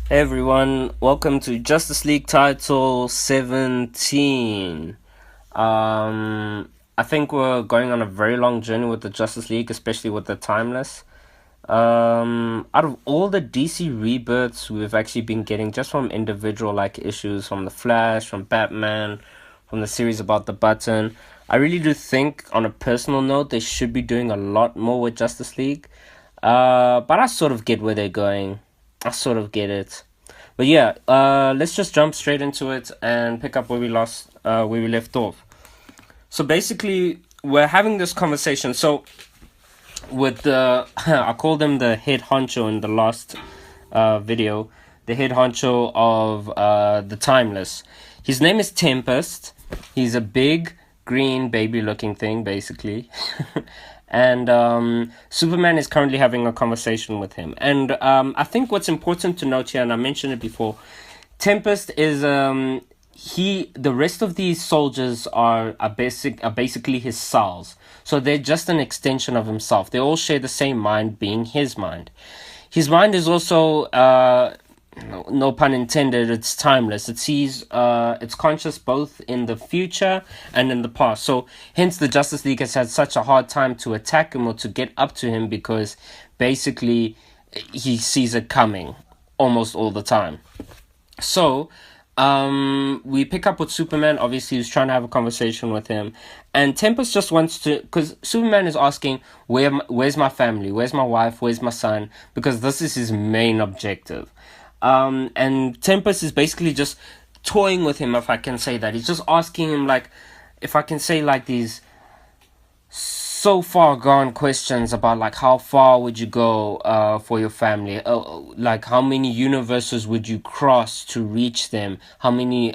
Hey everyone, welcome to Justice League Title 17. I think we're going on a very long journey with the Justice League, especially with the Timeless. Out of all the DC rebirths we've actually been getting just from individual like issues from the Flash, from Batman, from the series about the Button, I really do think on a personal note they should be doing a lot more with Justice League. But I sort of get where they're going. I sort of get it. But yeah, let's just jump straight into it and pick up where we left off. So basically, we're having this conversation. So with the, I called him the head honcho in the last video, the head honcho of the Timeless. His name is Tempest. He's a big green baby looking thing, basically. And Superman is currently having a conversation with him. And I think what's important to note here, and I mentioned it before, Tempest is the rest of these soldiers are basically his cells. So they're just an extension of himself. They all share the same mind, being his mind. His mind is also no pun intended, it's timeless. It sees it's conscious both in the future and in the past. So hence the Justice League has had such a hard time to attack him or to get up to him, because basically he sees it coming almost all the time. So we pick up with Superman. Obviously, he's trying to have a conversation with him, and Tempest just wants to, because Superman is asking, where's my family? Where's my wife? Where's my son? Because this is his main objective. And Tempest is basically just toying with him, if I can say that. He's just asking him, like, if I can say, like, these so far gone questions about, like, how far would you go for your family, like how many universes would you cross to reach them, how many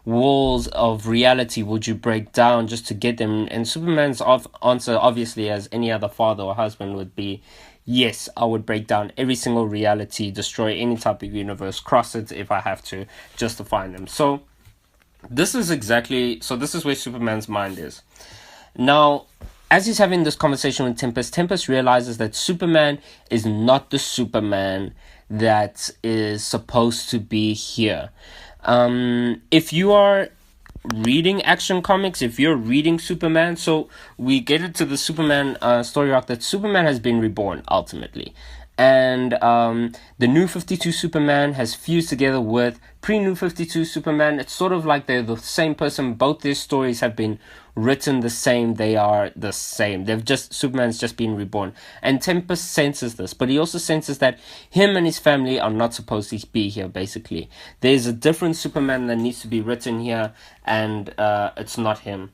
walls of reality would you break down just to get them. And Superman's answer, obviously, as any other father or husband, would be, yes, I would break down every single reality, destroy any type of universe, cross it if I have to, just to find them. So this is where Superman's mind is now. As he's having this conversation with Tempest, Tempest realizes that Superman is not the Superman that is supposed to be here. If you are reading Action Comics, if you're reading Superman, so we get into the Superman story arc that Superman has been reborn ultimately. And the New 52 Superman has fused together with pre-New 52 Superman. It's sort of like they're the same person. Both their stories have been written the same. They are the same. Superman's just been reborn. And Tempest senses this, but he also senses that him and his family are not supposed to be here, basically. There's a different Superman that needs to be written here, and it's not him.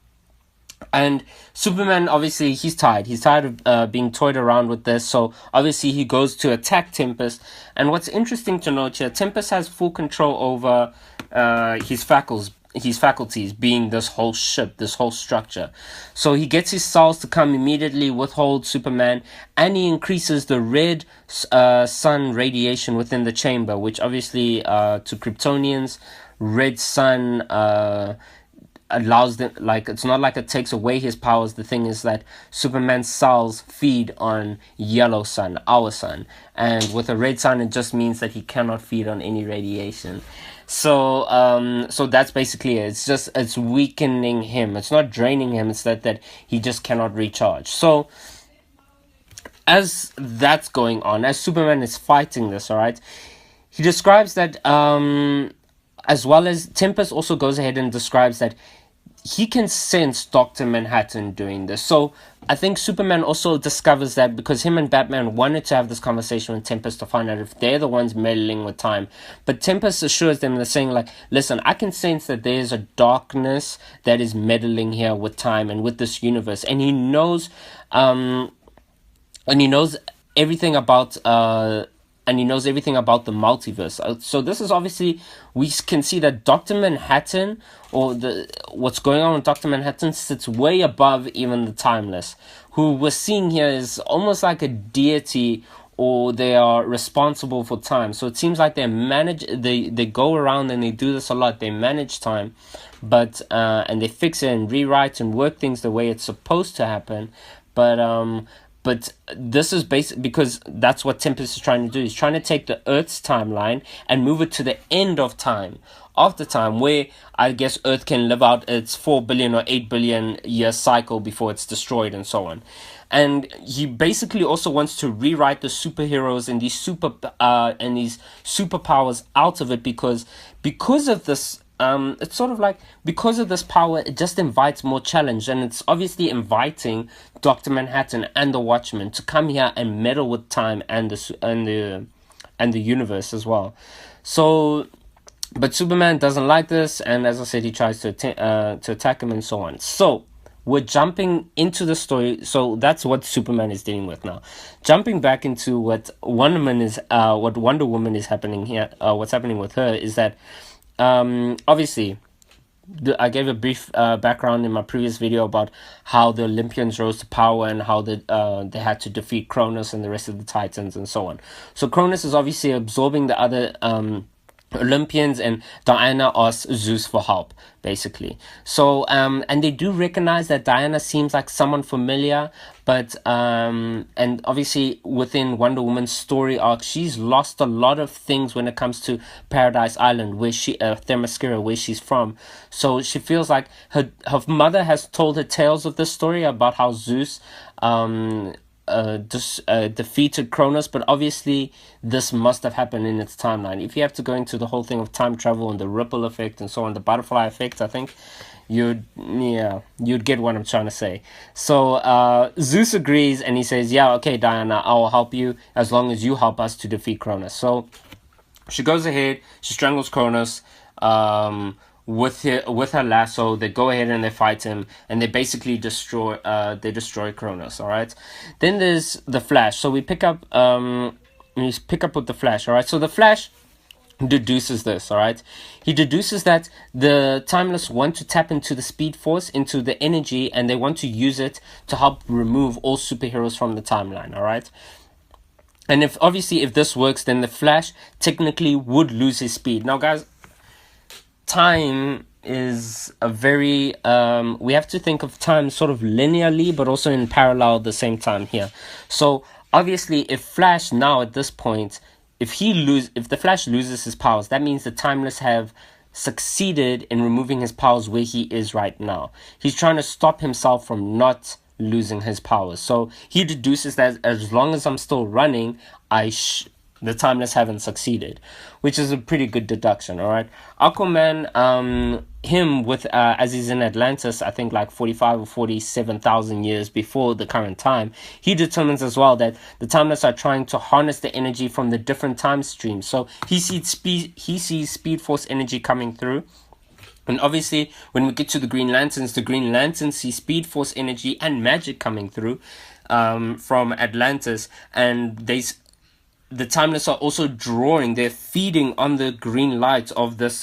And Superman, obviously, he's tired. He's tired of being toyed around with this. So obviously, he goes to attack Tempest. And what's interesting to note here, Tempest has full control over his faculties, being this whole ship, this whole structure. So he gets his cells to come immediately withhold Superman, and he increases the red sun radiation within the chamber, which obviously to Kryptonians, red sun allows them, like, it's not like it takes away his powers. The thing is that Superman's cells feed on yellow sun, our sun, and with a red sun it just means that he cannot feed on any radiation. So that's basically it. It's weakening him. It's not draining him. It's that he just cannot recharge. So as that's going on, as Superman is fighting this, all right, he describes that as well as Tempest also goes ahead and describes that he can sense Dr. Manhattan doing this. So I think Superman also discovers that, because him and Batman wanted to have this conversation with Tempest to find out if they're the ones meddling with time. But Tempest assures them, they're saying, like, listen, I can sense that there's a darkness that is meddling here with time and with this universe. And he knows everything about the multiverse. So this is obviously, we can see that Dr. Manhattan, or what's going on with Dr. Manhattan, sits way above even the Timeless, who we're seeing here is almost like a deity, or they are responsible for time. So it seems like they go around and they do this a lot. They manage time, but and they fix it and rewrite and work things the way it's supposed to happen. But But this is basic because that's what Tempest is trying to do. He's trying to take the Earth's timeline and move it to the end of time, after time, where I guess Earth can live out its 4 billion or 8 billion year cycle before it's destroyed and so on. And he basically also wants to rewrite the superheroes and these superpowers out of it because of this. It's sort of like because of this power, it just invites more challenge, and it's obviously inviting Doctor Manhattan and the Watchmen to come here and meddle with time and the universe as well. So, but Superman doesn't like this, and as I said, he tries to attack him and so on. So we're jumping into the story. So that's what Superman is dealing with now. Jumping back into what Wonder Woman is happening here. What's happening with her is that. Obviously, I gave a brief background in my previous video about how the Olympians rose to power and how they had to defeat Cronus and the rest of the Titans and so on. So Cronus is obviously absorbing the other Olympians, and Diana asks Zeus for help, basically. So, and they do recognize that Diana seems like someone familiar, but, and obviously within Wonder Woman's story arc, she's lost a lot of things when it comes to Paradise Island, where Themyscira, where she's from. So she feels like her mother has told her tales of this story about how Zeus, defeated Cronus, but obviously this must have happened in its timeline. If you have to go into the whole thing of time travel and the ripple effect and so on, the butterfly effect, I think you'd get what I'm trying to say. So Zeus agrees, and he says, yeah, okay, Diana, I'll help you as long as you help us to defeat Cronus. So she goes ahead, she strangles Cronus with her lasso. They go ahead and they fight him, and they basically destroy Cronus. All right. Then there's the Flash. So we pick up with the Flash. All right. So the Flash deduces this. All right. He deduces that the Timeless want to tap into the Speed Force, into the energy, and they want to use it to help remove all superheroes from the timeline. All right. And if this works, then the Flash technically would lose his speed. Now, guys, time is a very we have to think of time sort of linearly but also in parallel at the same time here. So obviously if Flash now at this point, if the Flash loses his powers, that means the Timeless have succeeded in removing his powers where he is right now. He's trying to stop himself from not losing his powers. So he deduces that as long as I'm still running, the Timeless haven't succeeded, which is a pretty good deduction. All right, Aquaman, him with as he's in Atlantis, I think like 45 or 47,000 years before the current time, he determines as well that the Timeless are trying to harness the energy from the different time streams. So he sees Speed Force energy coming through. And obviously, when we get to the Green Lanterns see Speed Force energy and magic coming through from Atlantis, and the Timeless are also they're feeding on the green light of this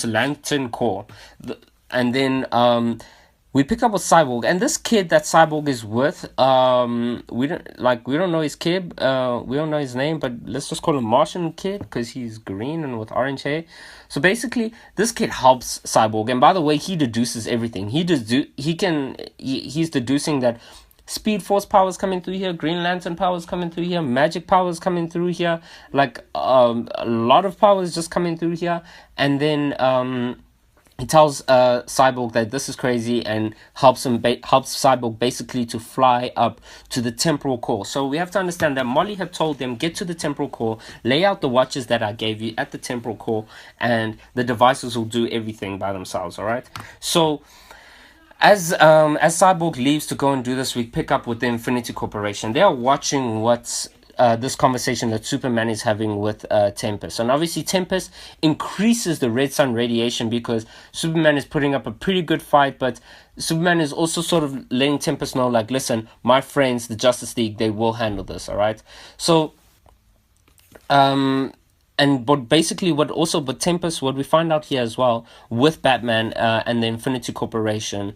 lantern core. And then we pick up with Cyborg, and this kid that Cyborg is with, we don't know his kid, we don't know his name, but let's just call him Martian Kid because he's green and with orange hair. So basically, this kid helps Cyborg, and by the way, he deduces everything. He's deducing that Speed Force powers coming through here, Green Lantern powers coming through here, magic powers coming through here, like a lot of powers just coming through here. And then he tells Cyborg that this is crazy and helps Cyborg basically to fly up to the temporal core. So we have to understand that Molly had told them, get to the temporal core, lay out the watches that I gave you at the temporal core, and the devices will do everything by themselves. All right. So as Cyborg leaves to go and do this, we pick up with the Infinity Corporation. They are watching what's this conversation that Superman is having with Tempest. And obviously Tempest increases the red sun radiation because Superman is putting up a pretty good fight, but Superman is also sort of letting Tempest know, like, listen, my friends, the Justice League, they will handle this, all right? So but Tempest, what we find out here as well with Batman and the Infinity Corporation,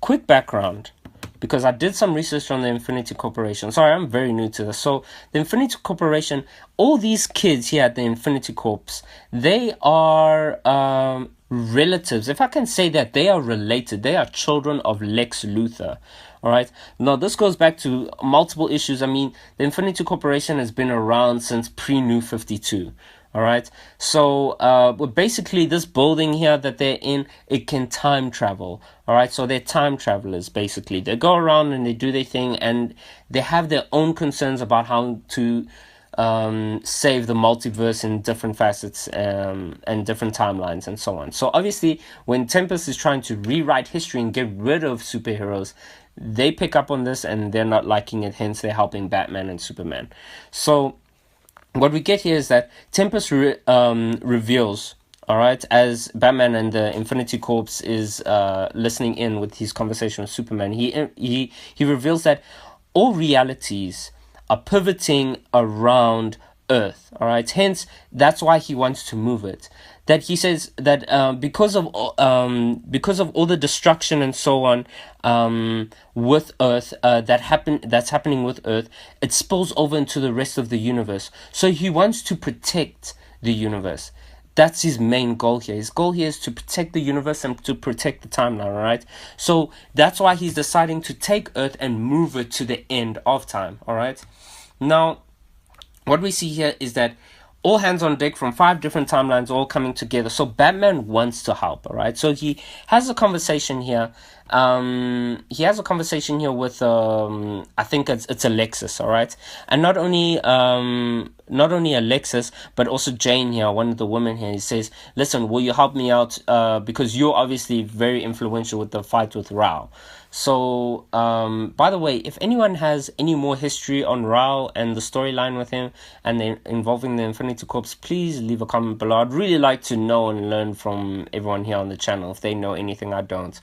quick background, because I did some research on the Infinity Corporation. Sorry, I'm very new to this. So the Infinity Corporation, all these kids here at the Infinity Corps, they are relatives, if I can say that, they are related. They are children of Lex Luthor. All right. Now, this goes back to multiple issues. I mean, the Infinity Corporation has been around since pre-New 52. All right. So, basically, this building here that they're in, it can time travel. All right. So, they're time travelers, basically. They go around and they do their thing, and they have their own concerns about how to save the multiverse in different facets and different timelines and so on. So obviously, when Tempest is trying to rewrite history and get rid of superheroes, they pick up on this and they're not liking it. Hence, they're helping Batman and Superman. So what we get here is that Tempest reveals. All right, as Batman and the Infinity Corps is listening in with his conversation with Superman, he reveals that all realities are pivoting around Earth. All right, hence that's why he wants to move it. That he says that because of all the destruction and so on with Earth that's happening with Earth, it spills over into the rest of the universe. So he wants to protect the universe. That's his main goal here. His goal here is to protect the universe and to protect the timeline, all right? So that's why he's deciding to take Earth and move it to the end of time, all right? Now, what we see here is that all hands on deck from 5 different timelines all coming together. So Batman wants to help, all right? So he has a conversation here. He has a conversation here with I think it's Alexis, all right? And not only Alexis, but also Jane here, one of the women here. He says, "Listen, will you help me out? Because you're obviously very influential with the fight with Rao." So, by the way, if anyone has any more history on Rao and the storyline with him and involving the Infinity Corps, please leave a comment below. I'd really like to know and learn from everyone here on the channel if they know anything I don't.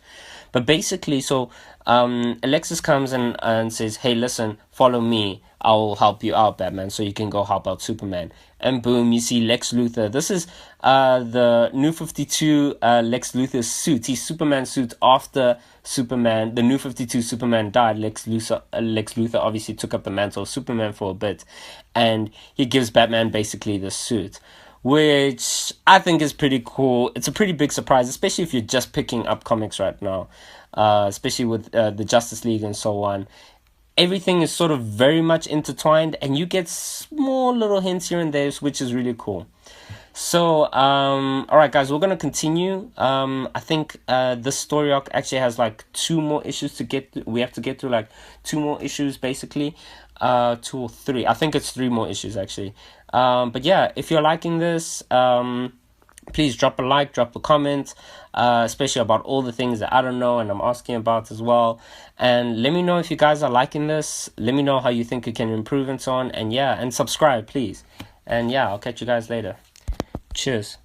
But basically, so Alexis comes and says, "Hey, listen, follow me. I'll help you out, Batman, so you can go help out Superman." And boom, you see Lex Luthor. This is the New 52 Lex Luthor's suit. His Superman suit after the New 52 Superman died. Lex Luthor obviously took up the mantle of Superman for a bit, and he gives Batman basically the suit, which I think is pretty cool. It's a pretty big surprise, especially if you're just picking up comics right now, especially with the Justice League and so on. Everything is sort of very much intertwined, and you get small little hints here and there, which is really cool. So, all right, guys, we're gonna continue. I think this story arc actually has like 2 more issues to get through. We have to get through like 2 more issues, basically, 2 or 3. I think it's 3 more issues actually. But yeah, if you're liking this, please drop a like, drop a comment, especially about all the things that I don't know and I'm asking about as well. And let me know if you guys are liking this. Let me know how you think it can improve and so on. And yeah, and subscribe, please. And yeah, I'll catch you guys later. Cheers.